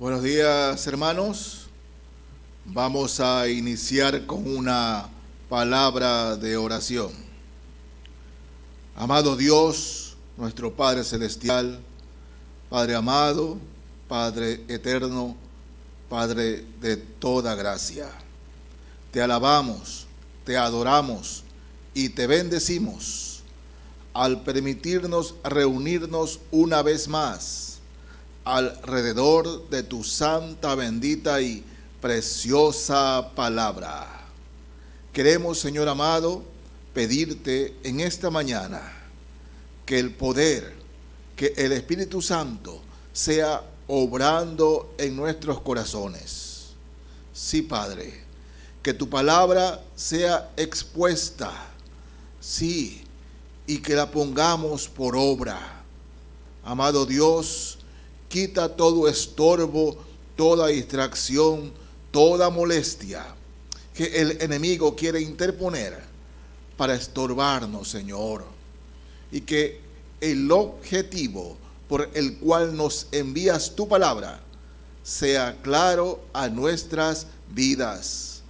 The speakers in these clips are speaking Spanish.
Buenos días, hermanos. Vamos a iniciar con una palabra de oración. Amado Dios, nuestro Padre Celestial, Padre amado, Padre eterno, Padre de toda gracia. Te alabamos, te adoramos y te bendecimos al permitirnos reunirnos una vez más alrededor de tu santa, bendita y preciosa palabra. Queremos, Señor amado, pedirte en esta mañana que el poder, que el Espíritu Santo sea obrando en nuestros corazones. Sí, Padre, que tu palabra sea expuesta, sí, y que la pongamos por obra. Amado Dios, quita todo estorbo, toda distracción, toda molestia que el enemigo quiere interponer para estorbarnos, Señor. Y que el objetivo por el cual nos envías tu palabra sea claro a nuestras vidas.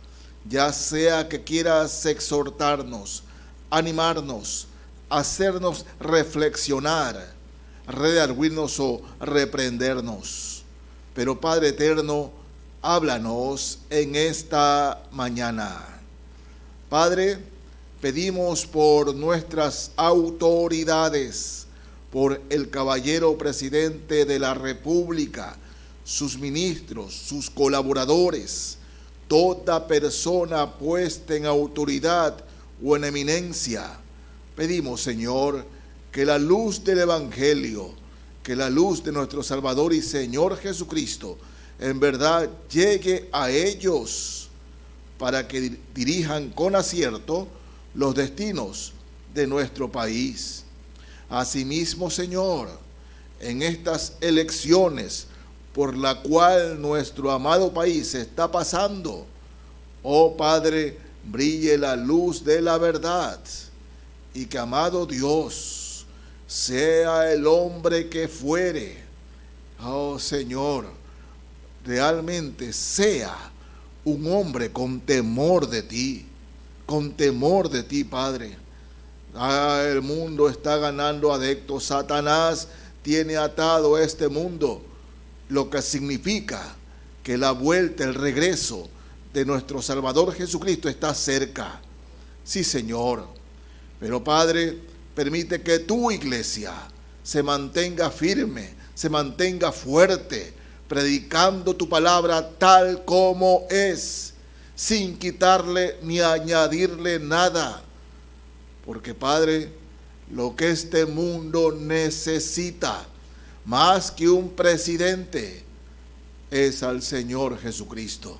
Ya sea que quieras exhortarnos, animarnos, hacernos reflexionar, redarguirnos o reprendernos. Pero Padre eterno, háblanos en esta mañana. Padre, pedimos por nuestras autoridades, por el caballero presidente de la República, sus ministros, sus colaboradores, toda persona puesta en autoridad o en eminencia. Pedimos, Señor, que la luz del Evangelio, que la luz de nuestro Salvador y Señor Jesucristo, en verdad llegue a ellos para que dirijan con acierto los destinos de nuestro país. Asimismo, Señor, en estas elecciones por la cual nuestro amado país está pasando, oh Padre, brille la luz de la verdad y que, amado Dios, sea el hombre que fuere, oh Señor, realmente sea un hombre con temor de ti, Padre. El mundo está ganando adeptos. Satanás tiene atado a este mundo, lo que significa que la vuelta, el regreso de nuestro Salvador Jesucristo está cerca. Sí, Señor. Pero, Padre, permite que tu iglesia se mantenga firme, se mantenga fuerte, predicando tu palabra tal como es, sin quitarle ni añadirle nada. Porque, Padre, lo que este mundo necesita, más que un presidente, es al Señor Jesucristo.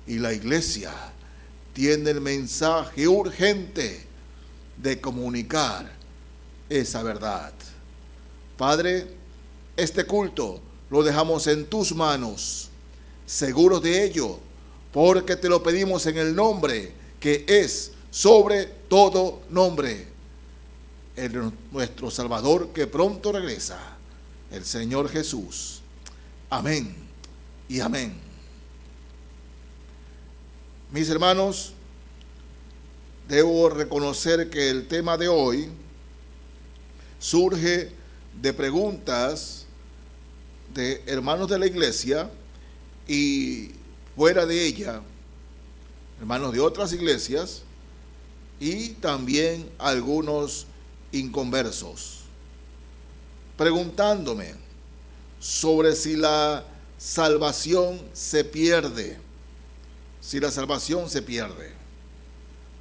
Y la iglesia tiene el mensaje urgente de comunicar esa verdad. Padre, este culto lo dejamos en tus manos, seguros de ello, porque te lo pedimos en el nombre que es sobre todo nombre, nuestro Salvador que pronto regresa, el Señor Jesús. Amén y amén. Mis hermanos, debo reconocer que el tema de hoy surge de preguntas de hermanos de la iglesia y fuera de ella, hermanos de otras iglesias y también algunos inconversos, preguntándome sobre si la salvación se pierde,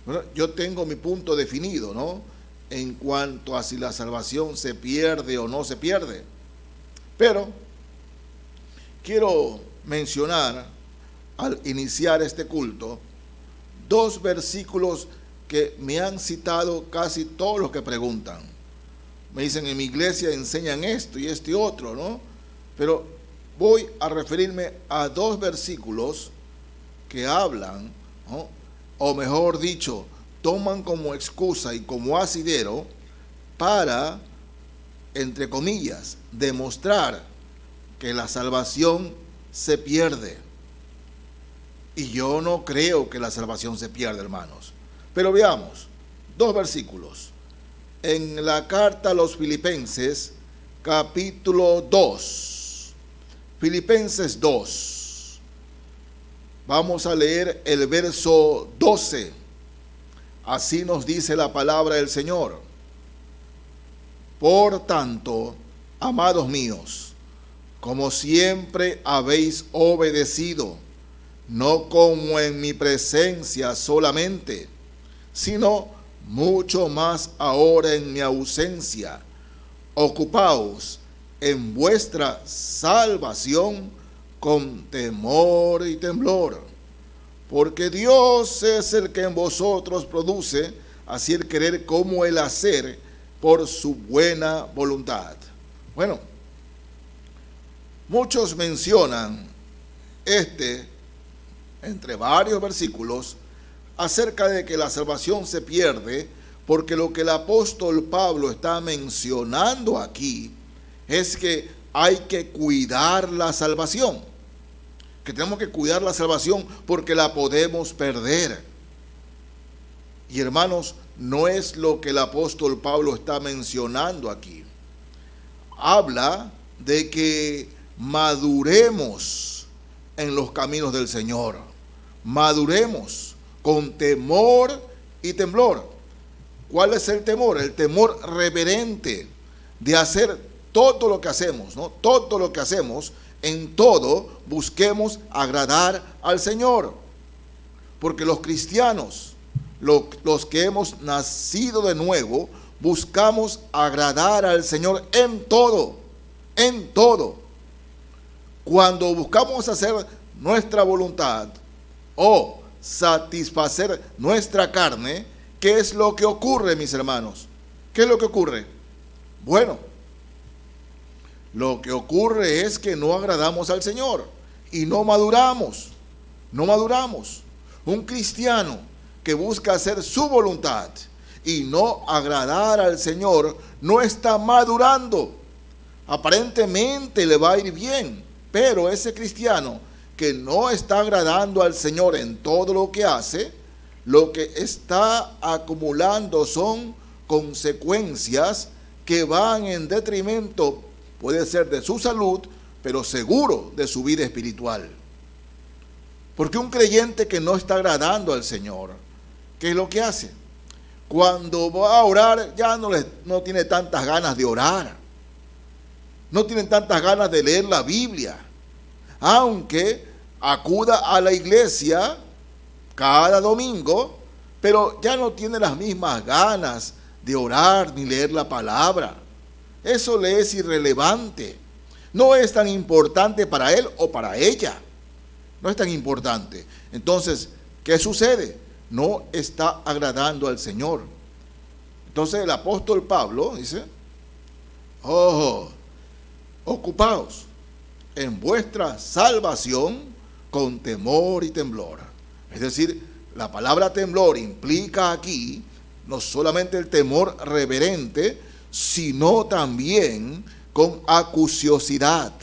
Bueno, yo tengo mi punto definido, ¿no?, en cuanto a si la salvación se pierde o no se pierde. Pero quiero mencionar, al iniciar este culto, dos versículos que me han citado casi todos los que preguntan. Me dicen, en mi iglesia enseñan esto y este otro, ¿no? Pero voy a referirme a dos versículos que hablan, ¿no?, o mejor dicho, toman como excusa y como asidero para, entre comillas, demostrar que la salvación se pierde. Y yo no creo que la salvación se pierda, hermanos. Pero veamos, 2 versículos. En la carta a los Filipenses, capítulo 2. Filipenses 2. Vamos a leer el verso 12. Así nos dice la palabra del Señor. Por tanto, amados míos, como siempre habéis obedecido, no como en mi presencia solamente, sino mucho más ahora en mi ausencia, ocupaos en vuestra salvación con temor y temblor, porque Dios es el que en vosotros produce así el querer como el hacer por su buena voluntad. Bueno, muchos mencionan entre varios versículos, acerca de que la salvación se pierde, porque lo que el apóstol Pablo está mencionando aquí es que hay que cuidar la salvación, que tenemos que cuidar la salvación porque la podemos perder. Y hermanos, no es lo que el apóstol Pablo está mencionando aquí. Habla de que maduremos en los caminos del Señor, maduremos con temor y temblor. ¿Cuál es el temor? El temor reverente de hacer todo lo que hacemos, ¿no? Todo lo que hacemos, en todo busquemos agradar al Señor. Porque los cristianos, los que hemos nacido de nuevo, buscamos agradar al Señor en todo, en todo. Cuando buscamos hacer nuestra voluntad o satisfacer nuestra carne, ¿qué es lo que ocurre, mis hermanos? ¿Qué es lo que ocurre? Bueno, lo que ocurre es que no agradamos al Señor y no maduramos, no maduramos. Un cristiano que busca hacer su voluntad y no agradar al Señor no está madurando. Aparentemente le va a ir bien, pero ese cristiano que no está agradando al Señor en todo lo que hace, lo que está acumulando son consecuencias que van en detrimento, puede ser de su salud, pero seguro de su vida espiritual. Porque un creyente que no está agradando al Señor, ¿qué es lo que hace? Cuando va a orar ya no tiene tantas ganas de orar, no tiene tantas ganas de leer la Biblia, aunque acuda a la iglesia cada domingo, pero ya no tiene las mismas ganas de orar ni leer la palabra. Eso le es irrelevante. No es tan importante para él o para ella. No es tan importante. Entonces, ¿qué sucede? No está agradando al Señor. Entonces el apóstol Pablo dice, ocupaos en vuestra salvación con temor y temblor. Es decir, la palabra temblor implica aquí no solamente el temor reverente, sino también con acuciosidad.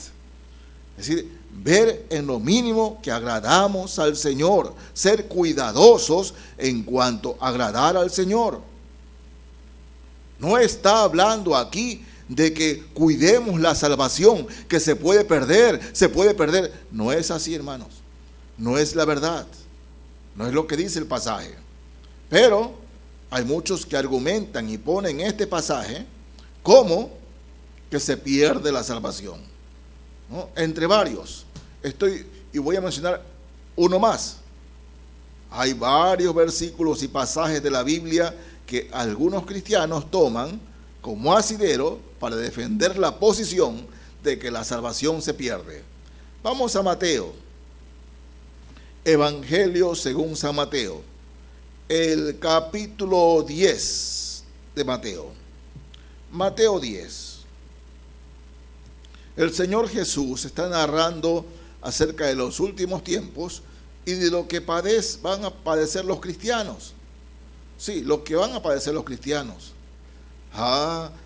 Es decir, ver en lo mínimo que agradamos al Señor, ser cuidadosos en cuanto a agradar al Señor. No está hablando aquí de que cuidemos la salvación, que se puede perder. No es así, hermanos. No es la verdad. No es lo que dice el pasaje. Pero hay muchos que argumentan y ponen este pasaje como que se pierde la salvación, ¿no? Entre varios. Y voy a mencionar uno más. Hay varios versículos y pasajes de la Biblia que algunos cristianos toman como asidero para defender la posición de que la salvación se pierde. Vamos a Mateo. Evangelio según San Mateo. El capítulo 10 de Mateo. Mateo 10. El Señor Jesús está narrando acerca de los últimos tiempos y de lo que van a padecer los cristianos. Sí, lo que van a padecer los cristianos.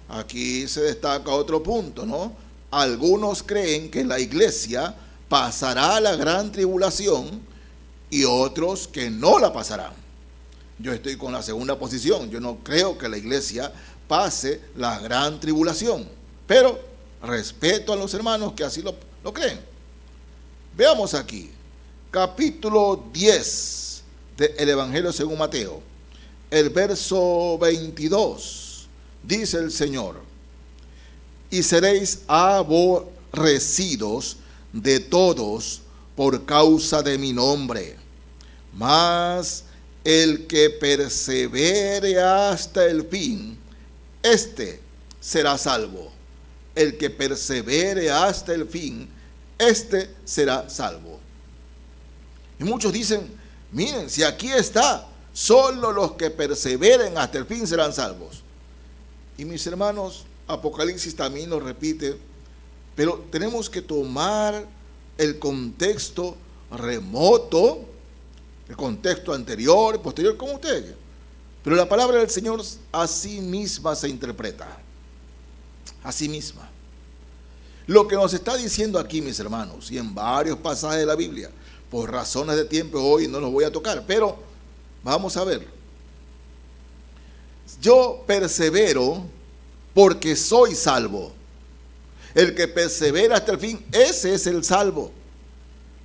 Aquí se destaca otro punto, ¿no? Algunos creen que la iglesia pasará la gran tribulación y otros que no la pasarán. Yo estoy con la segunda posición. Yo no creo que la iglesia pase la gran tribulación, pero respeto a los hermanos que así lo creen. Veamos aquí, capítulo 10 del Evangelio según Mateo, el verso 22, dice el Señor: y seréis aborrecidos de todos por causa de mi nombre, mas el que persevere hasta el fin, este será salvo. El que persevere hasta el fin, este será salvo. Y muchos dicen, miren, si aquí está, solo los que perseveren hasta el fin serán salvos. Y mis hermanos, Apocalipsis también lo repite, pero tenemos que tomar el contexto remoto, el contexto anterior, posterior, como ustedes. Pero la palabra del Señor a sí misma se interpreta. A sí misma. Lo que nos está diciendo aquí, mis hermanos, y en varios pasajes de la Biblia, por razones de tiempo hoy no los voy a tocar, pero vamos a ver. Yo persevero porque soy salvo. El que persevera hasta el fin, ese es el salvo.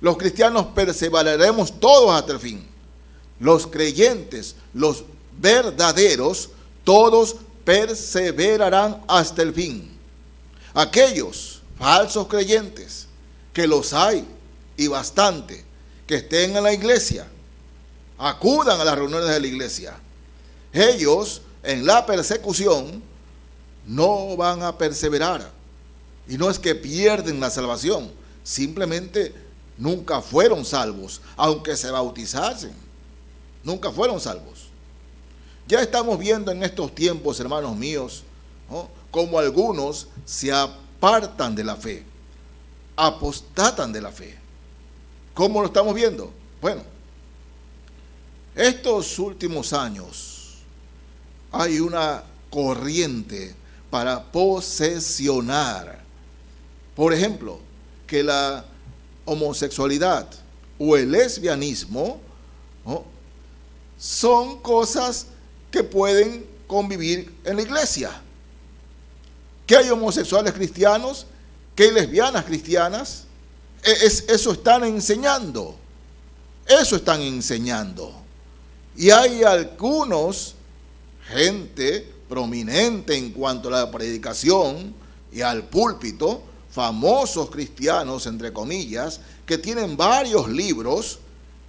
Los cristianos perseveraremos todos hasta el fin. Los creyentes, los verdaderos, todos perseverarán hasta el fin. Aquellos falsos creyentes, que los hay y bastante, que estén en la iglesia, acudan a las reuniones de la iglesia. Ellos en la persecución no van a perseverar. Y no es que pierden la salvación, simplemente nunca fueron salvos, aunque se bautizasen, nunca fueron salvos. Ya estamos viendo en estos tiempos, hermanos míos, ¿no?, como algunos se apartan de la fe, apostatan de la fe. ¿Cómo lo estamos viendo? Bueno, estos últimos años hay una corriente para posesionar, por ejemplo, que la homosexualidad o el lesbianismo, ¿no?, son cosas que pueden convivir en la iglesia. Que hay homosexuales cristianos, que hay lesbianas cristianas. Eso están enseñando. Eso están enseñando. Y hay algunos, gente prominente en cuanto a la predicación y al púlpito, famosos cristianos, entre comillas, que tienen varios libros,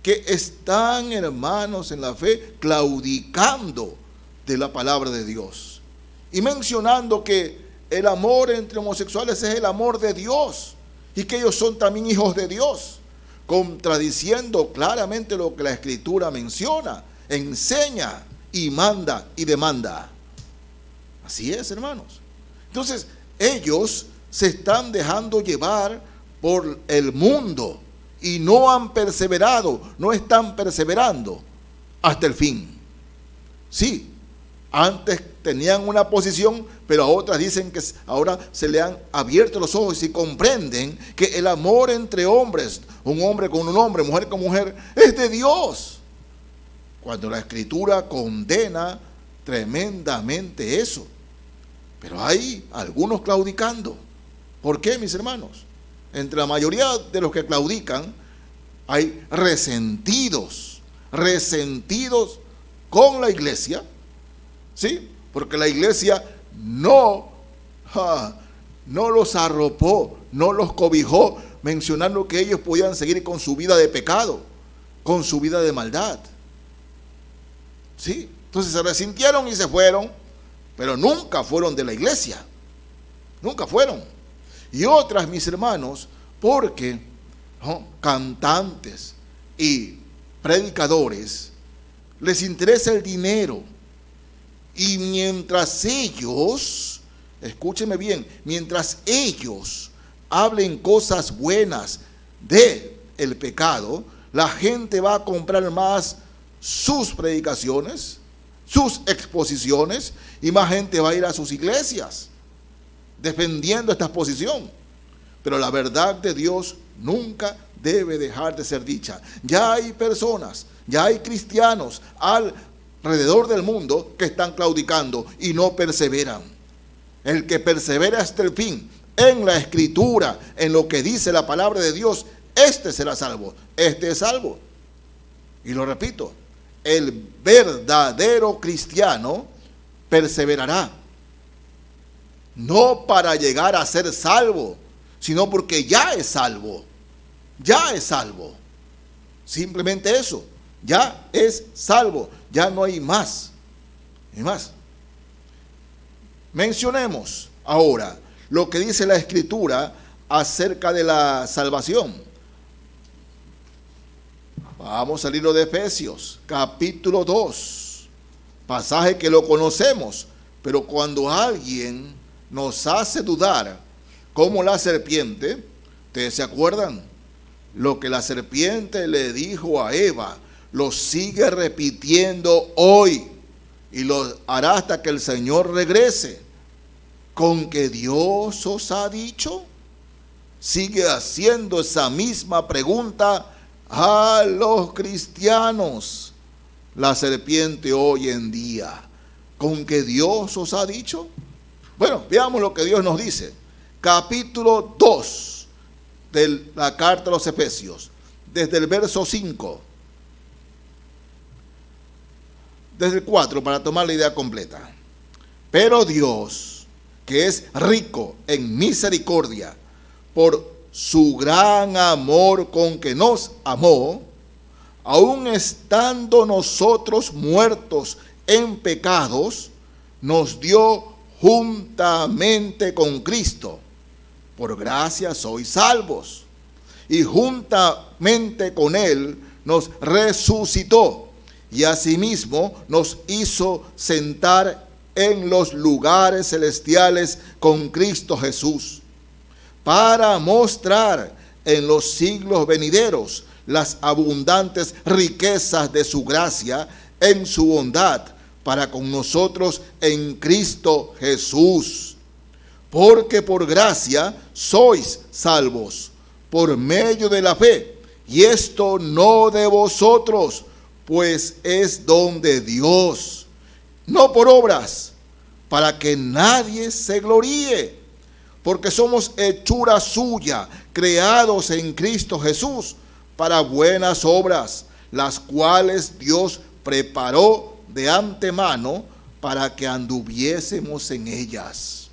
que están, hermanos, en la fe, claudicando de la palabra de Dios y mencionando que el amor entre homosexuales es el amor de Dios y que ellos son también hijos de Dios, contradiciendo claramente lo que la Escritura menciona, enseña y manda y demanda. Así es, hermanos. Entonces, ellos se están dejando llevar por el mundo y no han perseverado, no están perseverando hasta el fin. Sí, antes tenían una posición, pero a otras dicen que ahora se le han abierto los ojos y comprenden que el amor entre hombres, un hombre con un hombre, mujer con mujer, es de Dios. Cuando la Escritura condena tremendamente eso. Pero hay algunos claudicando. ¿Por qué, mis hermanos? Entre la mayoría de los que claudican hay resentidos con la iglesia, ¿sí? Porque la iglesia no los arropó, no los cobijó, mencionando que ellos podían seguir con su vida de pecado, con su vida de maldad. ¿Sí? Entonces se resintieron y se fueron, pero nunca fueron de la iglesia, nunca fueron. Y otras, mis hermanos, porque cantantes y predicadores les interesa el dinero. Y mientras ellos, escúcheme bien, mientras ellos hablen cosas buenas de el pecado, la gente va a comprar más sus predicaciones, sus exposiciones, y más gente va a ir a sus iglesias defendiendo esta posición. Pero la verdad de Dios nunca debe dejar de ser dicha. Ya hay personas, ya hay cristianos alrededor del mundo que están claudicando y no perseveran. El que persevera hasta el fin en la Escritura, en lo que dice la palabra de Dios, este será salvo. Este es salvo. Y lo repito, el verdadero cristiano perseverará. No para llegar a ser salvo, sino porque ya es salvo. Ya es salvo. Simplemente eso. Ya es salvo. Ya no hay más. Hay más. Mencionemos ahora lo que dice la Escritura acerca de la salvación. Vamos al libro de Efesios, capítulo 2. Pasaje que lo conocemos, pero cuando alguien nos hace dudar, como la serpiente, ¿ustedes se acuerdan? Lo que la serpiente le dijo a Eva, lo sigue repitiendo hoy y lo hará hasta que el Señor regrese. ¿Con que Dios os ha dicho? Sigue haciendo esa misma pregunta a los cristianos, la serpiente hoy en día. ¿Con que Dios os ha dicho? Bueno, veamos lo que Dios nos dice. Capítulo 2 de la carta a los Efesios, desde el verso 5, desde el 4, para tomar la idea completa. Pero Dios, que es rico en misericordia, por su gran amor con que nos amó, aun estando nosotros muertos en pecados, nos dio juntamente con Cristo. Por gracia sois salvos. Y juntamente con Él nos resucitó y asimismo nos hizo sentar en los lugares celestiales con Cristo Jesús, para mostrar en los siglos venideros las abundantes riquezas de su gracia en su bondad para con nosotros en Cristo Jesús. Porque por gracia sois salvos, por medio de la fe, y esto no de vosotros, pues es don de Dios, no por obras, para que nadie se gloríe, porque somos hechura suya, creados en Cristo Jesús, para buenas obras, las cuales Dios preparó de antemano para que anduviésemos en ellas.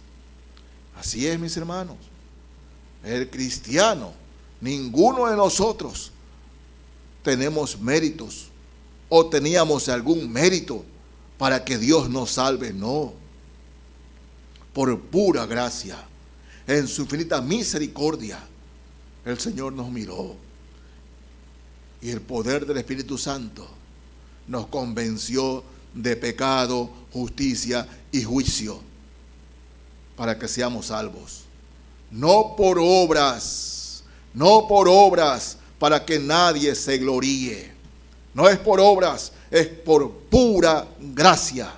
Así es, mis hermanos. El cristiano, ninguno de nosotros tenemos méritos o teníamos algún mérito para que Dios nos salve. No. Por pura gracia, en su infinita misericordia, el Señor nos miró. Y el poder del Espíritu Santo nos convenció de pecado, justicia y juicio, para que seamos salvos. No por obras, no por obras, para que nadie se gloríe. No es por obras, es por pura gracia,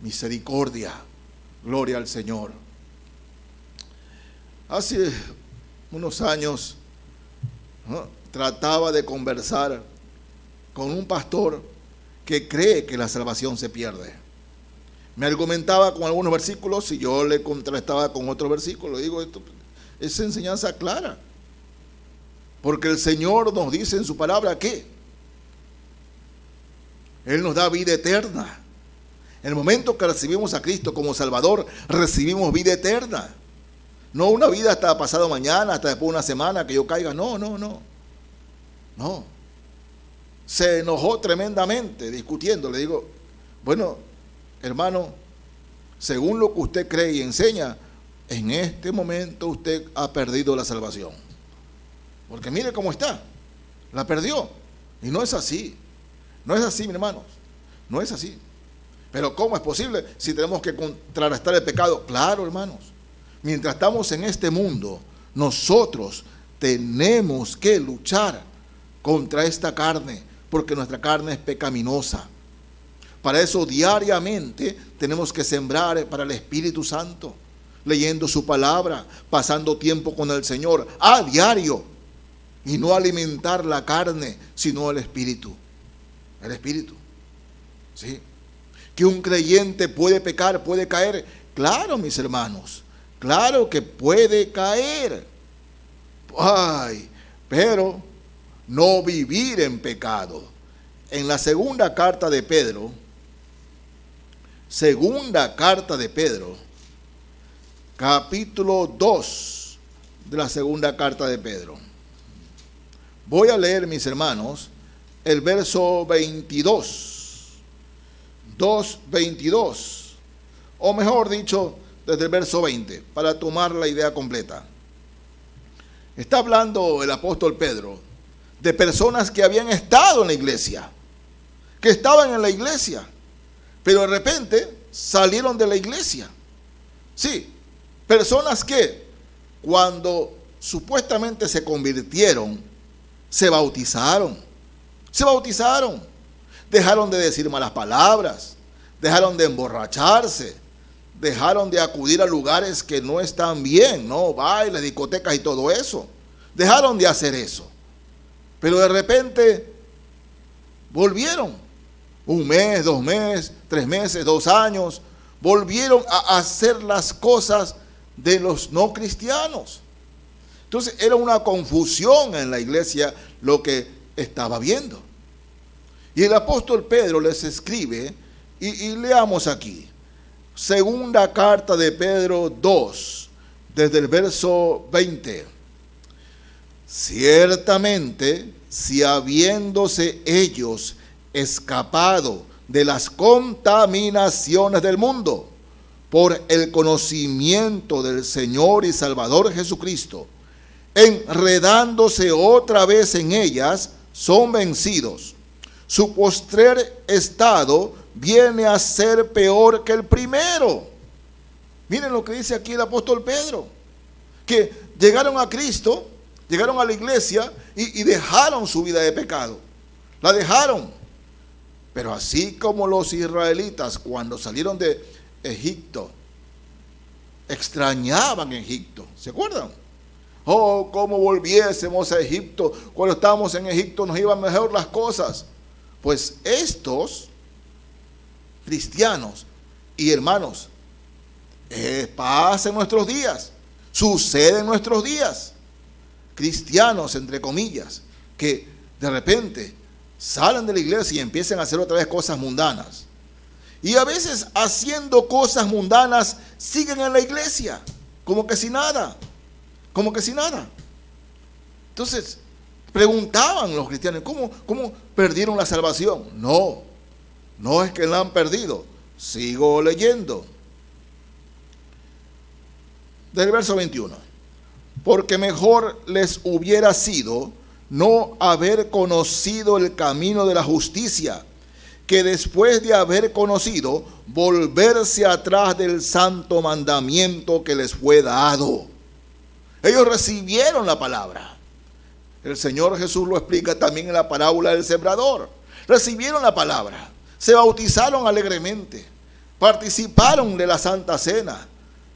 misericordia. Gloria al Señor. Hace unos años, ¿no?, trataba de conversar con un pastor que cree que la salvación se pierde. Me argumentaba con algunos versículos y yo le contrastaba con otros versículos. Digo, esto es enseñanza clara, porque el Señor nos dice en su palabra que Él nos da vida eterna. En el momento que recibimos a Cristo como Salvador, recibimos vida eterna. No una vida hasta pasado mañana, hasta después de una semana que yo caiga. No. Se enojó tremendamente discutiendo. Le digo, bueno, hermano, según lo que usted cree y enseña, en este momento usted ha perdido la salvación. Porque mire cómo está, la perdió. Y no es así. No es así, mis hermanos. No es así. Pero ¿cómo es posible si tenemos que contrarrestar el pecado? Claro, hermanos. Mientras estamos en este mundo, nosotros tenemos que luchar contra esta carne, porque nuestra carne es pecaminosa. Para eso diariamente tenemos que sembrar para el Espíritu Santo. leyendo su palabra, pasando tiempo con el Señor a diario, y no alimentar la carne, sino el Espíritu. El Espíritu. ¿Sí? Que un creyente puede pecar, puede caer. Claro, mis hermanos, claro que puede caer. Ay, pero no vivir en pecado. En la segunda carta de Pedro, capítulo 2 de la segunda carta de Pedro. Voy a leer, mis hermanos, el verso 22, 2:22, o mejor dicho, desde el verso 20, para tomar la idea completa. Está hablando el apóstol Pedro de personas que habían estado en la iglesia, que estaban en la iglesia, pero de repente salieron de la iglesia. Sí, personas que cuando supuestamente se convirtieron, se bautizaron, dejaron de decir malas palabras, dejaron de emborracharse, dejaron de acudir a lugares que no están bien, ¿no? Bailes, discotecas y todo eso. Dejaron de hacer eso. Pero de repente volvieron. 1 mes, 2 meses, 3 meses, 2 años. Volvieron a hacer las cosas de los no cristianos. Entonces era una confusión en la iglesia lo que estaba viendo. Y el apóstol Pedro les escribe, y leamos aquí. Segunda carta de Pedro 2, desde el verso 20. Ciertamente, si habiéndose ellos escapado de las contaminaciones del mundo por el conocimiento del Señor y Salvador Jesucristo, enredándose otra vez en ellas, son vencidos. Su postrer estado viene a ser peor que el primero. Miren lo que dice aquí el apóstol Pedro, que llegaron a Cristo, llegaron a la iglesia y dejaron su vida de pecado. La dejaron. Pero así como los israelitas cuando salieron de Egipto, extrañaban Egipto. ¿Se acuerdan? Oh, cómo volviésemos a Egipto. Cuando estábamos en Egipto nos iban mejor las cosas. Pues estos cristianos y hermanos, pasa en nuestros días, sucede en nuestros días. Cristianos, entre comillas, que de repente salen de la iglesia y empiezan a hacer otra vez cosas mundanas. Y a veces haciendo cosas mundanas siguen en la iglesia, como que si nada. Entonces, preguntaban los cristianos, ¿cómo perdieron la salvación? No es que la han perdido. Sigo leyendo. Del verso 21. Porque mejor les hubiera sido no haber conocido el camino de la justicia, que después de haber conocido, volverse atrás del santo mandamiento que les fue dado. Ellos recibieron la palabra. El Señor Jesús lo explica también en la parábola del sembrador. Recibieron la palabra, se bautizaron alegremente, participaron de la Santa Cena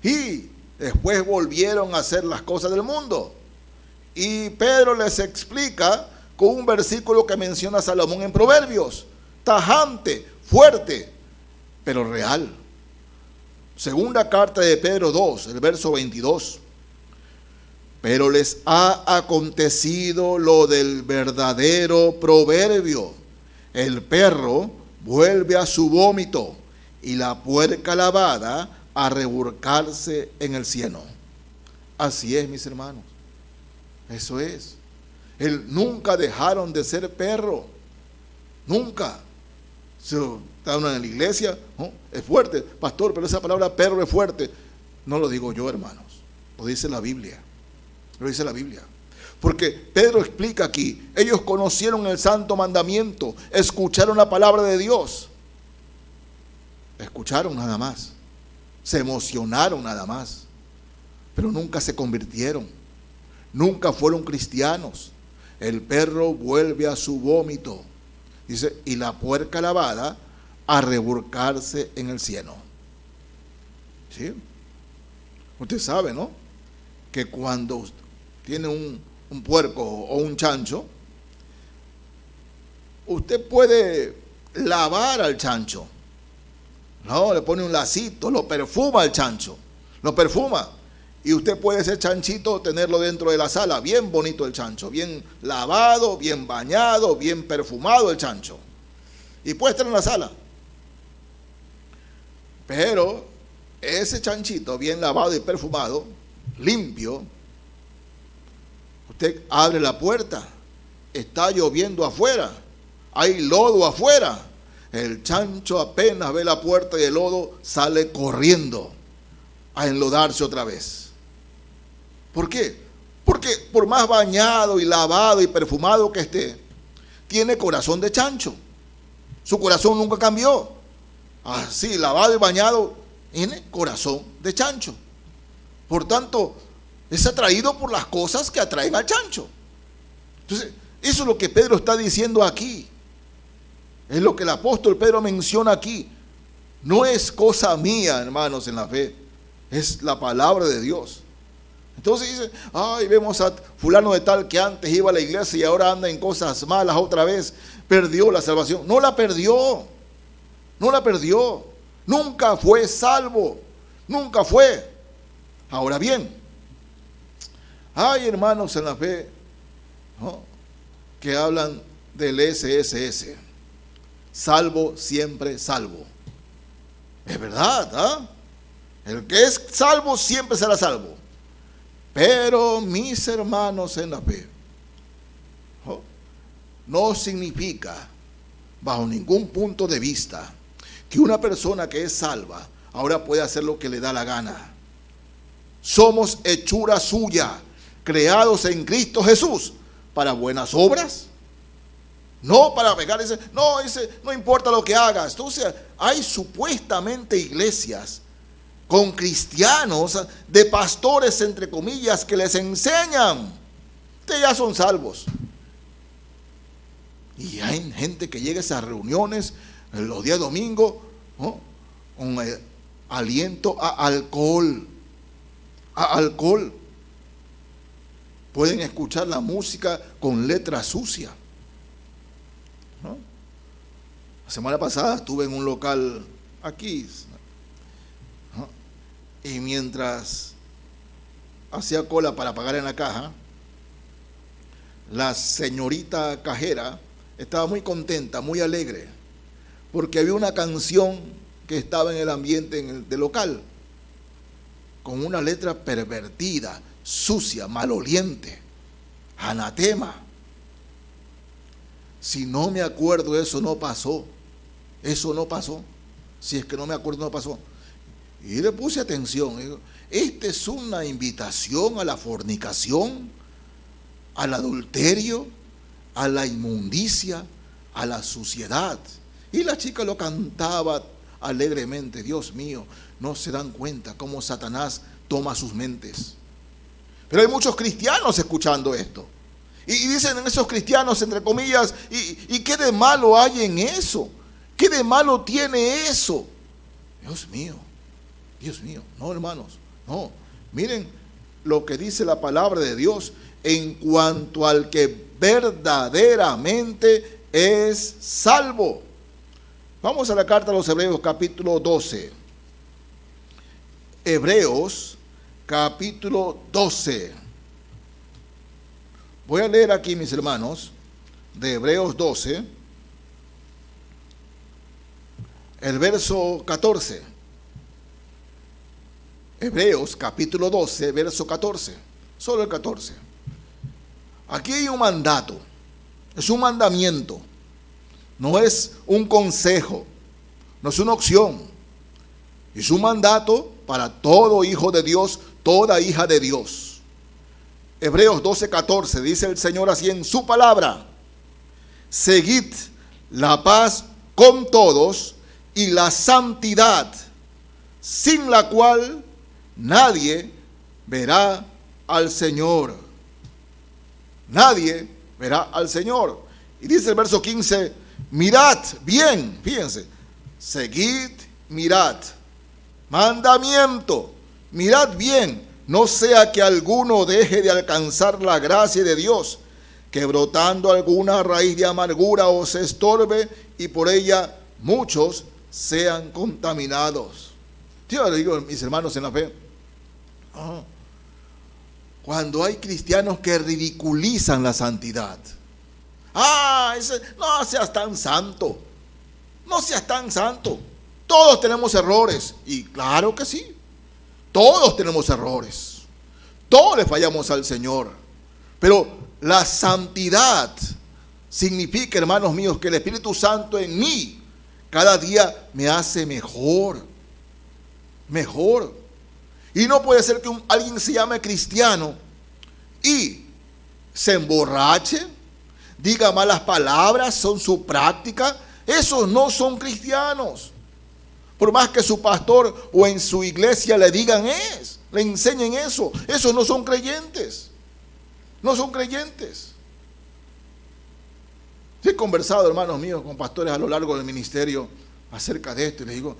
y después volvieron a hacer las cosas del mundo. Y Pedro les explica con un versículo que menciona Salomón en Proverbios, tajante, fuerte, pero real. Segunda carta de Pedro 2, el verso 22. Pero les ha acontecido lo del verdadero proverbio: el perro vuelve a su vómito y la puerca lavada a revolcarse en el cieno. Así es, mis hermanos. Eso es. Nunca dejaron de ser perro. Nunca. Estaban en la iglesia, ¿no? Es fuerte, pastor, pero esa palabra perro es fuerte. No lo digo yo, hermanos. Lo dice la Biblia. Lo dice la Biblia. Porque Pedro explica aquí, ellos conocieron el santo mandamiento, escucharon la palabra de Dios. Escucharon nada más. Se emocionaron nada más. Pero nunca se convirtieron. Nunca fueron cristianos. El perro vuelve a su vómito. Dice, y la puerca lavada a revolcarse en el cieno. ¿Sí? Usted sabe, ¿no? Que cuando tiene un puerco o un chancho, usted puede lavar al chancho. No, le pone un lacito, lo perfuma al chancho, lo perfuma. Y usted puede ese chanchito tenerlo dentro de la sala, bien bonito el chancho, bien lavado, bien bañado, bien perfumado el chancho. Y puede estar en la sala. Pero ese chanchito bien lavado y perfumado, limpio, usted abre la puerta, está lloviendo afuera, hay lodo afuera. El chancho apenas ve la puerta y el lodo sale corriendo a enlodarse otra vez. ¿Por qué? Porque por más bañado y lavado y perfumado que esté, tiene corazón de chancho. Su corazón nunca cambió. Así, lavado y bañado, tiene corazón de chancho. Por tanto, es atraído por las cosas que atraen al chancho. Entonces, eso es lo que Pedro está diciendo aquí. Es lo que el apóstol Pedro menciona aquí. No es cosa mía, hermanos, en la fe. Es la palabra de Dios. Entonces dice, ay, vemos a fulano de tal que antes iba a la iglesia y ahora anda en cosas malas otra vez. Perdió la salvación. No la perdió. No la perdió. Nunca fue salvo. Nunca fue. Ahora bien, hay hermanos en la fe, ¿no?, que hablan del SSS. Salvo, siempre salvo. Es verdad, ¿ah? El que es salvo siempre será salvo. Pero mis hermanos en la fe, ¿no?, no significa, bajo ningún punto de vista, que una persona que es salva ahora puede hacer lo que le da la gana. Somos hechura suya, creados en Cristo Jesús para buenas obras. No para pegar ese, no importa lo que hagas. Entonces, hay supuestamente iglesias con cristianos, de pastores entre comillas, que les enseñan, ustedes ya son salvos. Y hay gente que llega a esas reuniones en los días domingos, ¿no?, con aliento a alcohol. A alcohol. Pueden escuchar la música con letra sucia, ¿no? La semana pasada estuve en un local aquí, ¿no?, y mientras hacía cola para pagar en la caja, la señorita cajera estaba muy contenta, muy alegre, porque había una canción que estaba en el ambiente del local, con una letra pervertida, sucia, maloliente, anatema. Si no me acuerdo, eso no pasó. Eso no pasó. Si es que no me acuerdo, no pasó. Y le puse atención. Digo, esta es una invitación a la fornicación, al adulterio, a la inmundicia, a la suciedad. Y la chica lo cantaba alegremente. Dios mío, no se dan cuenta cómo Satanás toma sus mentes. Pero hay muchos cristianos escuchando esto. Y dicen esos cristianos, entre comillas, ¿y qué de malo hay en eso? ¿Qué de malo tiene eso? Dios mío, no, hermanos, no. Miren lo que dice la palabra de Dios en cuanto al que verdaderamente es salvo. Vamos a la carta a los Hebreos, capítulo 12. Hebreos, capítulo 12. Voy a leer aquí, mis hermanos, de Hebreos 12, el verso 14. Hebreos, capítulo 12, verso 14. Solo el 14. Aquí hay un mandato. Es un mandamiento. No es un consejo. No es una opción. Es un mandato para todo hijo de Dios, toda hija de Dios. Hebreos 12:14 dice el Señor así en su palabra: seguid la paz con todos y la santidad, sin la cual nadie verá al Señor. Nadie verá al Señor. Y dice el verso 15: mirad bien, fíjense, seguid, mirad. Mandamiento: Mirad bien, no sea que alguno deje de alcanzar la gracia de Dios, que brotando alguna raíz de amargura os estorbe y por ella muchos sean contaminados. Yo le digo, mis hermanos en la fe, cuando hay cristianos que ridiculizan la santidad, no seas tan santo, no seas tan santo, todos tenemos errores, y claro que sí, todos tenemos errores, todos le fallamos al Señor, pero la santidad significa, hermanos míos, que el Espíritu Santo en mí cada día me hace mejor. Y no puede ser que alguien se llame cristiano y se emborrache, diga malas palabras, son su práctica. Esos no son cristianos. Por más que su pastor o en su iglesia le le enseñen eso, esos no son creyentes. No son creyentes. He conversado, hermanos míos, con pastores a lo largo del ministerio acerca de esto y les digo,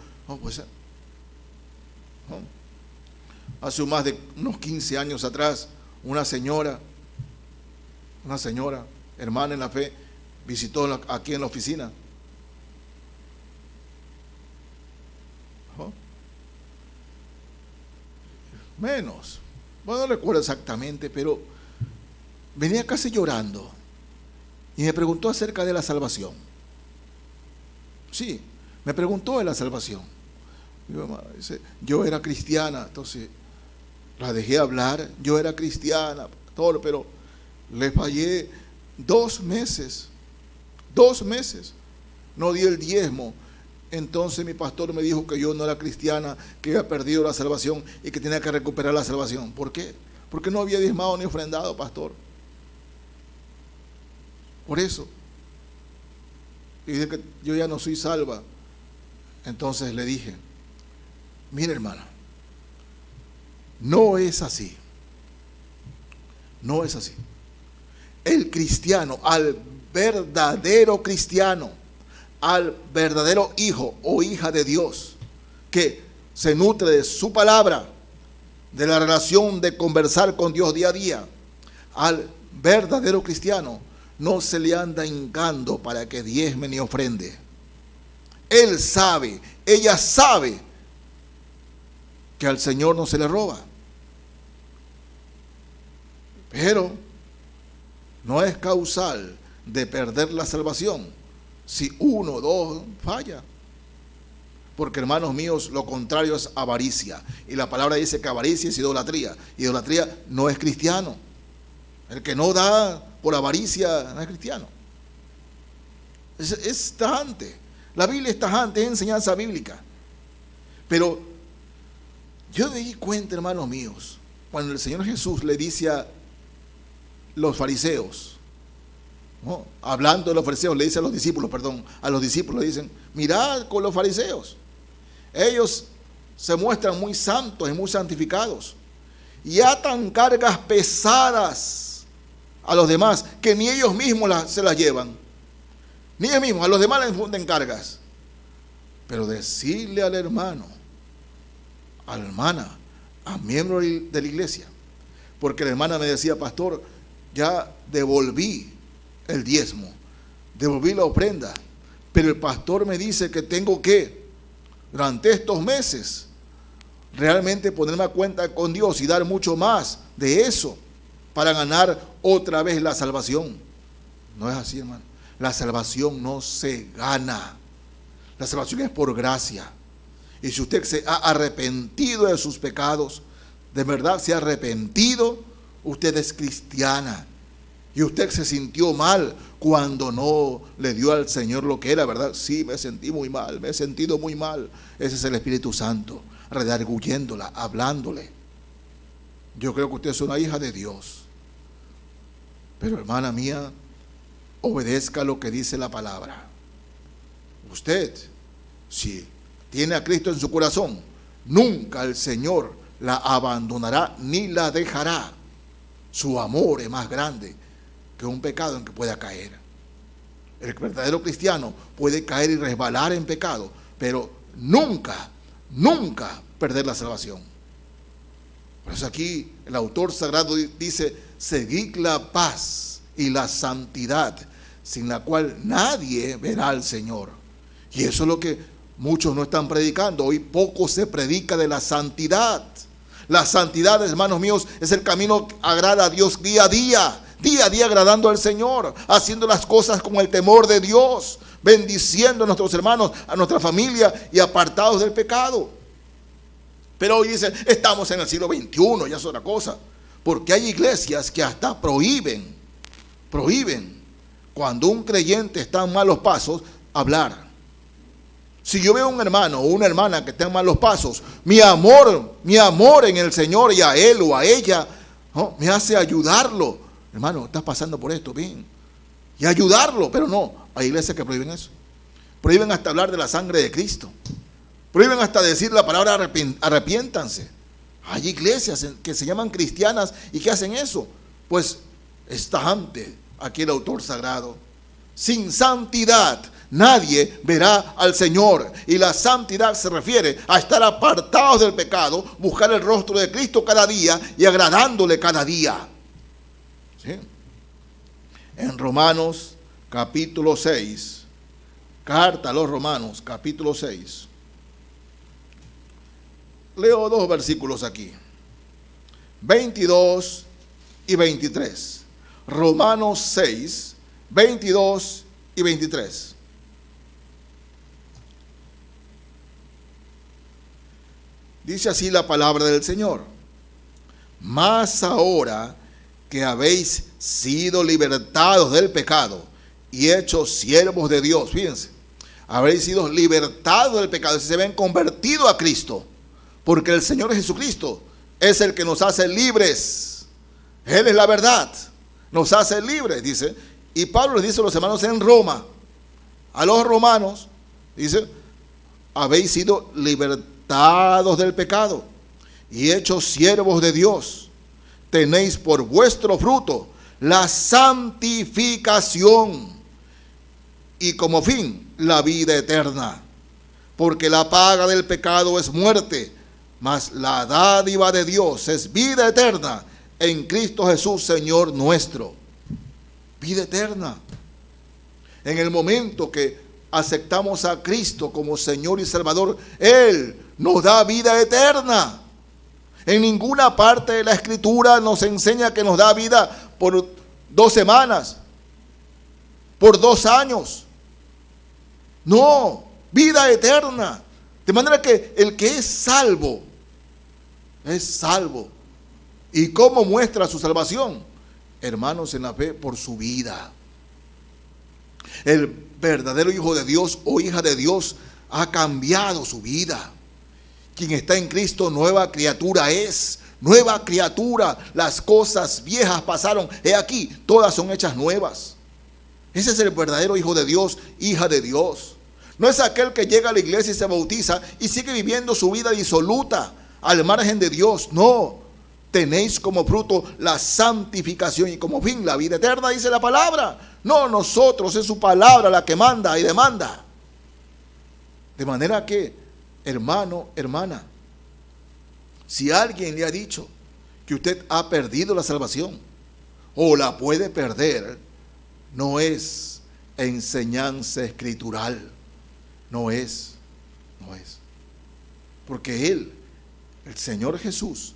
hace más de unos 15 años atrás, una señora, hermana en la fe, visitó aquí en la oficina. Menos, no recuerdo exactamente, pero venía casi llorando y me preguntó acerca de la salvación. Sí, me preguntó de la salvación. Mi mamá dice, yo era cristiana, entonces la dejé hablar, yo era cristiana, todo, pero le fallé 2 meses, no di el diezmo. Entonces mi pastor me dijo que yo no era cristiana, que había perdido la salvación y que tenía que recuperar la salvación. ¿Por qué? Porque no había diezmado ni ofrendado, pastor. Por eso. Y dice que yo ya no soy salva. Entonces le dije, mire hermana, no es así. No es así. El cristiano, al verdadero cristiano, al verdadero hijo o hija de Dios, que se nutre de su palabra, de la relación de conversar con Dios día a día, al verdadero cristiano no se le anda hincando para que diezme ni ofrende. Él sabe, ella sabe que al Señor no se le roba. Pero no es causal de perder la salvación si 1 o 2 falla. Porque, hermanos míos, lo contrario es avaricia. Y la palabra dice que avaricia es idolatría. Idolatría no es cristiano. El que no da por avaricia no es cristiano. Es tajante. La Biblia es tajante, es enseñanza bíblica. Pero yo me di cuenta, hermanos míos, cuando el Señor Jesús le dice a los fariseos, ¿no? Hablando de los fariseos, le dice a los discípulos le dicen, mirad con los fariseos, ellos se muestran muy santos y muy santificados y atan cargas pesadas a los demás que ni ellos mismos se las llevan, ni ellos mismos, a los demás les infunden cargas. Pero decirle al hermano, a la hermana, a miembro de la iglesia, porque la hermana me decía, pastor, ya devolví el diezmo, devolví la ofrenda, pero el pastor me dice que tengo que, durante estos meses, realmente ponerme a cuenta con Dios y dar mucho más de eso para ganar otra vez la salvación. No es así, hermano. La salvación no se gana. La salvación es por gracia. Y si usted se ha arrepentido de sus pecados, de verdad se ha arrepentido, usted es cristiana. Y usted se sintió mal cuando no le dio al Señor lo que era, ¿verdad? Sí, me sentí muy mal, me he sentido muy mal. Ese es el Espíritu Santo, redarguyéndola, hablándole. Yo creo que usted es una hija de Dios. Pero, hermana mía, obedezca lo que dice la palabra. Usted, si tiene a Cristo en su corazón, nunca el Señor la abandonará ni la dejará. Su amor es más grande que un pecado en que pueda caer. El verdadero cristiano puede caer y resbalar en pecado, pero nunca perder la salvación. Por eso aquí el autor sagrado dice: seguid la paz y la santidad, sin la cual nadie verá al Señor. Y eso es lo que muchos no están predicando. Hoy poco se predica de la santidad. La santidad, hermanos míos, es el camino que agrada a Dios día a día agradando al Señor, haciendo las cosas con el temor de Dios, bendiciendo a nuestros hermanos, a nuestra familia y apartados del pecado. Pero hoy dicen: estamos en el siglo XXI, ya es otra cosa. Porque hay iglesias que hasta prohíben cuando un creyente está en malos pasos, hablar. Si yo veo un hermano o una hermana que está en malos pasos, mi amor en el Señor y a él o a ella, ¿no?, me hace ayudarlo. Hermano, estás pasando por esto, bien. Y ayudarlo, pero no. Hay iglesias que prohíben eso. Prohíben hasta hablar de la sangre de Cristo. Prohíben hasta decir la palabra arrepiéntanse. Hay iglesias que se llaman cristianas y que hacen eso. Pues está ante aquí el autor sagrado: sin santidad nadie verá al Señor. Y la santidad se refiere a estar apartados del pecado, buscar el rostro de Cristo cada día y agradándole cada día. ¿Sí? En Romanos capítulo 6, carta a los Romanos capítulo 6, leo 2 versículos aquí, 22 y 23. Romanos 6, 22 y 23. Dice así la palabra del Señor: mas ahora que habéis sido libertados del pecado y hechos siervos de Dios, fíjense, habéis sido libertados del pecado, se ven convertido a Cristo, porque el Señor Jesucristo es el que nos hace libres. Él es la verdad, nos hace libres, dice. Y Pablo les dice a los hermanos en Roma, a los romanos, dice: habéis sido libertados del pecado y hechos siervos de Dios. Tenéis por vuestro fruto la santificación y como fin la vida eterna. Porque la paga del pecado es muerte, mas la dádiva de Dios es vida eterna en Cristo Jesús, Señor nuestro. Vida eterna. En el momento que aceptamos a Cristo como Señor y Salvador, Él nos da vida eterna. En ninguna parte de la Escritura nos enseña que nos da vida por 2 semanas, por 2 años. No, vida eterna. De manera que el que es salvo. ¿Y cómo muestra su salvación? Hermanos en la fe, por su vida. El verdadero hijo de Dios o hija de Dios ha cambiado su vida. Quien está en Cristo, nueva criatura es. Nueva criatura. Las cosas viejas pasaron. He aquí, todas son hechas nuevas. Ese es el verdadero hijo de Dios, hija de Dios. No es aquel que llega a la iglesia y se bautiza y sigue viviendo su vida disoluta al margen de Dios. No. Tenéis como fruto la santificación y como fin la vida eterna, dice la palabra. No nosotros, es su palabra la que manda y demanda. De manera que, hermano, hermana, si alguien le ha dicho que usted ha perdido la salvación o la puede perder, no es enseñanza escritural. No es. Porque Él, el Señor Jesús,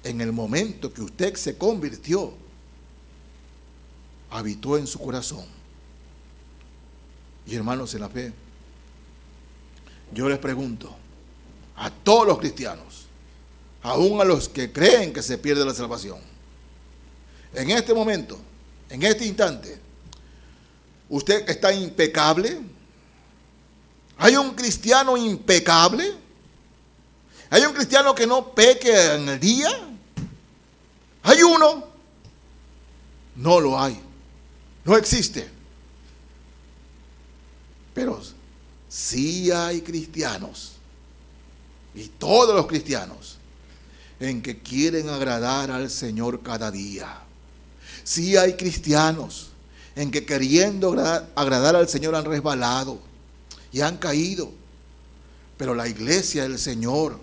en el momento que usted se convirtió, habitó en su corazón. Y hermanos en la fe, yo les pregunto a todos los cristianos, aún a los que creen que se pierde la salvación, en este momento, en este instante, ¿usted está impecable? ¿Hay un cristiano impecable? ¿Hay un cristiano que no peque en el día? ¿Hay uno? No lo hay. No existe. Pero sí hay cristianos, y todos los cristianos, en que quieren agradar al Señor cada día. Sí hay cristianos en que queriendo agradar al Señor han resbalado y han caído. Pero la iglesia del Señor,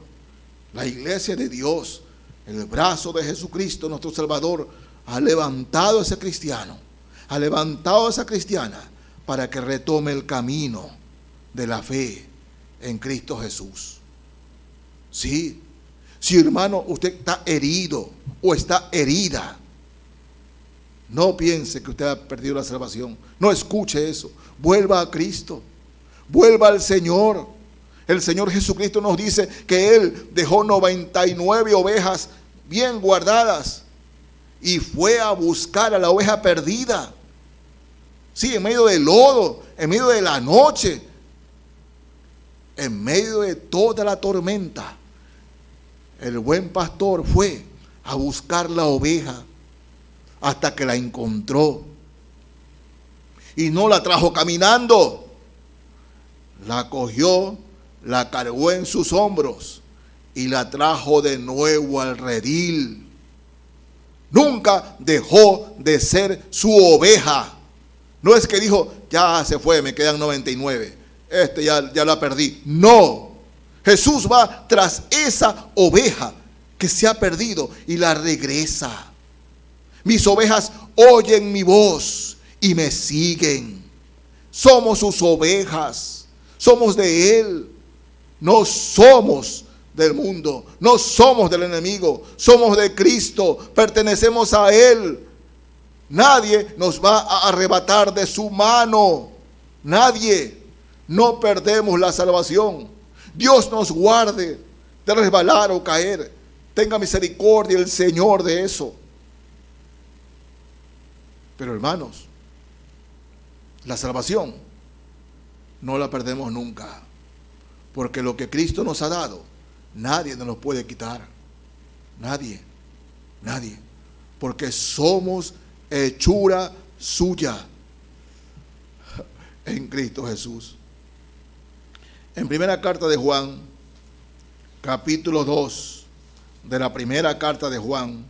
la iglesia de Dios, El brazo de Jesucristo, nuestro Salvador, ha levantado a ese cristiano, ha levantado a esa cristiana para que retome el camino de la fe en Cristo Jesús. Sí, si hermano usted está herido o está herida, no piense que usted ha perdido la salvación. No escuche eso. Vuelva a Cristo. Vuelva al Señor. El Señor Jesucristo nos dice que Él dejó 99 ovejas bien guardadas y fue a buscar a la oveja perdida. Sí, en medio del lodo, en medio de la noche, en medio de toda la tormenta, el buen pastor fue a buscar la oveja hasta que la encontró. Y no la trajo caminando, la cogió, la cargó en sus hombros y la trajo de nuevo al redil. Nunca dejó de ser su oveja. No es que dijo, ya se fue, me quedan 99, ya la perdí. No, Jesús va tras esa oveja que se ha perdido y la regresa. Mis ovejas oyen mi voz y me siguen. Somos sus ovejas, somos de Él. No somos del mundo, no somos del enemigo, somos de Cristo, pertenecemos a Él. Nadie nos va a arrebatar de su mano, nadie. No perdemos la salvación. Dios nos guarde de resbalar o caer. Tenga misericordia el Señor de eso. Pero hermanos, la salvación no la perdemos nunca, porque lo que Cristo nos ha dado, nadie nos lo puede quitar. Nadie, porque somos hechura suya en Cristo Jesús. En primera carta de Juan, capítulo 2, de la primera carta de Juan,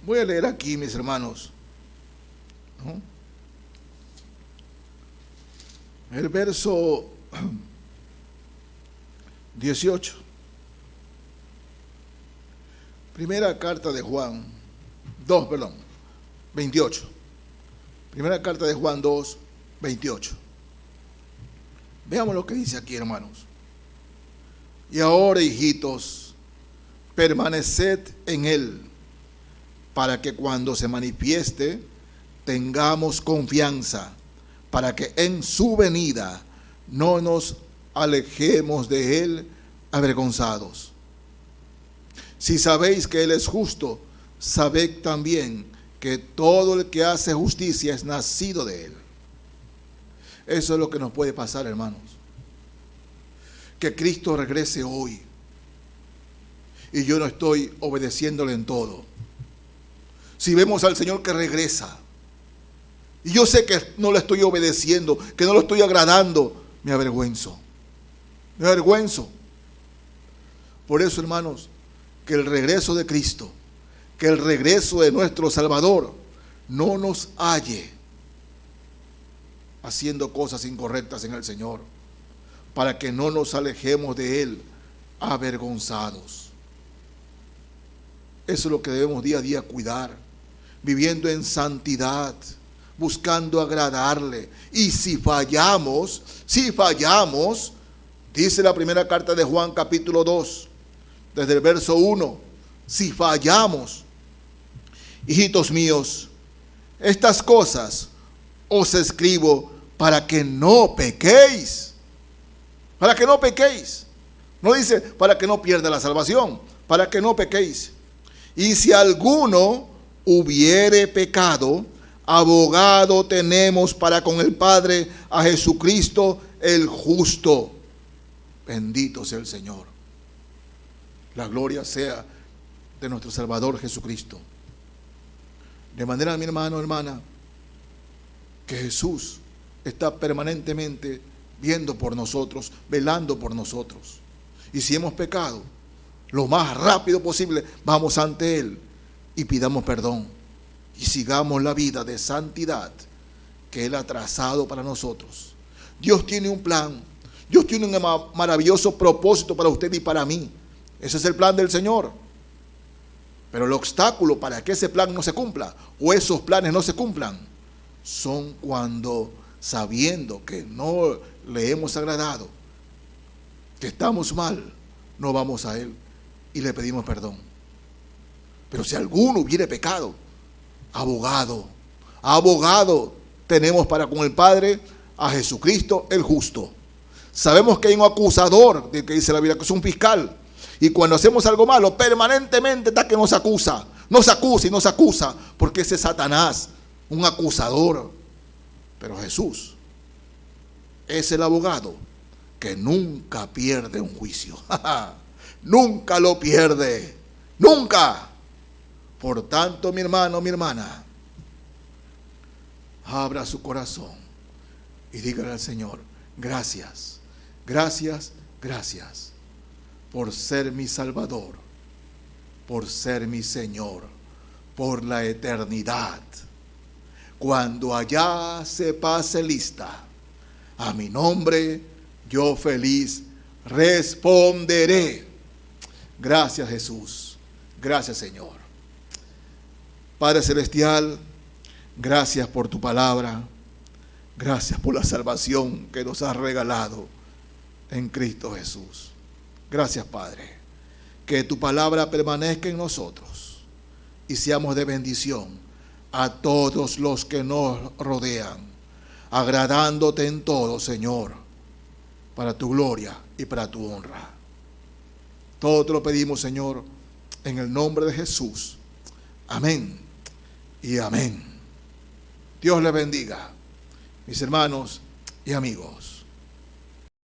voy a leer aquí, mis hermanos, ¿no? El verso 18. Primera carta de Juan 28. Primera carta de Juan 2, 28. Veamos lo que dice aquí, hermanos. Y ahora, hijitos, permaneced en Él, para que cuando se manifieste tengamos confianza, para que en su venida no nos alejemos de Él avergonzados. Si sabéis que Él es justo, sabed también que todo el que hace justicia es nacido de Él. Eso es lo que nos puede pasar, hermanos. Que Cristo regrese hoy y yo no estoy obedeciéndole en todo. Si vemos al Señor que regresa y yo sé que no le estoy obedeciendo, que no lo estoy agradando, me avergüenzo. Me avergüenzo. Por eso, hermanos, que el regreso de Cristo, que el regreso de nuestro Salvador no nos halle haciendo cosas incorrectas en el Señor, para que no nos alejemos de Él avergonzados. Eso es lo que debemos día a día cuidar, viviendo en santidad, buscando agradarle. Y si fallamos, dice la primera carta de Juan capítulo 2, desde el verso 1, si fallamos, hijitos míos, estas cosas os escribo para que no pequéis. Para que no pequéis. No dice para que no pierda la salvación, para que no pequéis. Y si alguno hubiere pecado, abogado tenemos para con el Padre a Jesucristo el justo. Bendito sea el Señor. La gloria sea de nuestro Salvador Jesucristo. De manera, mi hermano, hermana, que Jesús está permanentemente viendo por nosotros, velando por nosotros. Y si hemos pecado, lo más rápido posible vamos ante Él y pidamos perdón. Y sigamos la vida de santidad que Él ha trazado para nosotros. Dios tiene un plan. Dios tiene un maravilloso propósito para usted y para mí. Ese es el plan del Señor. Pero el obstáculo para que ese plan no se cumpla, o esos planes no se cumplan, son cuando, sabiendo que no le hemos agradado, que estamos mal, no vamos a Él y le pedimos perdón. Pero si alguno hubiere pecado, abogado tenemos para con el Padre a Jesucristo el justo. Sabemos que hay un acusador, que dice la Biblia, que es un fiscal. Y cuando hacemos algo malo, permanentemente está que nos acusa, porque ese es Satanás, un acusador. Pero Jesús es el abogado que nunca pierde un juicio. Nunca lo pierde, nunca. Por tanto, mi hermano, mi hermana, abra su corazón y dígale al Señor: gracias, gracias, gracias por ser mi Salvador, por ser mi Señor, por la eternidad. Cuando allá se pase lista a mi nombre, yo feliz responderé. Gracias, Jesús. Gracias, Señor. Padre Celestial, gracias por tu palabra. Gracias por la salvación que nos has regalado en Cristo Jesús. Gracias, Padre. Que tu palabra permanezca en nosotros y seamos de bendición a todos los que nos rodean, agradándote en todo, Señor, para tu gloria y para tu honra. Todo te lo pedimos, Señor, en el nombre de Jesús. Amén y amén. Dios les bendiga, mis hermanos y amigos.